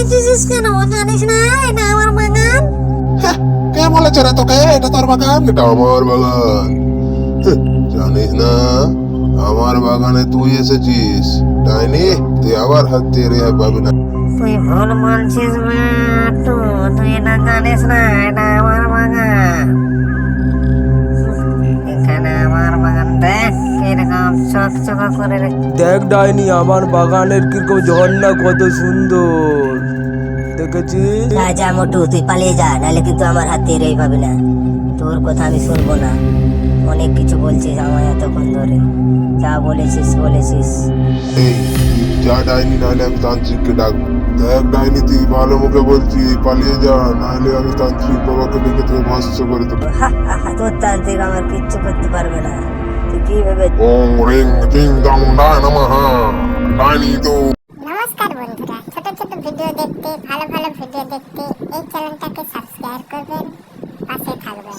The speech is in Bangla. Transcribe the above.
চেঁচিয়েছিস কেন? জানিস না এটা আমার বাগান? হ্যাঁ, কে বলেছে রে তোকে এটা তোর বাগান? এটা আমার বাগান। জানিস না আমার বাগানে তুই এসেছিস, ডাইনি। তুই আবার হাত দিয়ে রেহাই পাবি না। তুই ভুল বলছিস বিট্টু, তুই এটা জানিস না এটা আমার বাগান। এখানে আমার বাগান দেখ কিরকম চকচকা করে দেখ ডাইনি, আমার বাগানের কিরকম ঝর্ণা কত সুন্দর, দেখেছিস? যা যা মোটু, তুই পালিয়ে যা, নাহলে কিন্তু আমার হাত দিয়ে রেই পাবি না। তোর কথা আমি শুনবো না। অনেক কিছু বলছিস আমায় এতক্ষণ ধরে। যা বলেছিস বলেছিস। এই তুই যা ডাইনি, নাহলে আমি তান্ত্রিককে ডাকবো। দেখ ডাইনি, তুই ভালো মুখে বলছি, পালিয়ে যা, নাহলে আমি তান্ত্রিক বাবাকে ডেকে তোকে ভস্ম করে দেবো। তোর তান্ত্রিক আমার কিচ্ছু করতে পারবে না। তুই কি ভেবে ওং রিং টিং দং ডায় নমঃ। ডাইনি তো নমস্কার বন্ধুরা, ছোট ছোট ভিডিও দেখতে, ভালো ভালো ভিডিও দেখতে এই চ্যানেলটাকে সাবস্ক্রাইব করবেন, পাশে থাকবেন।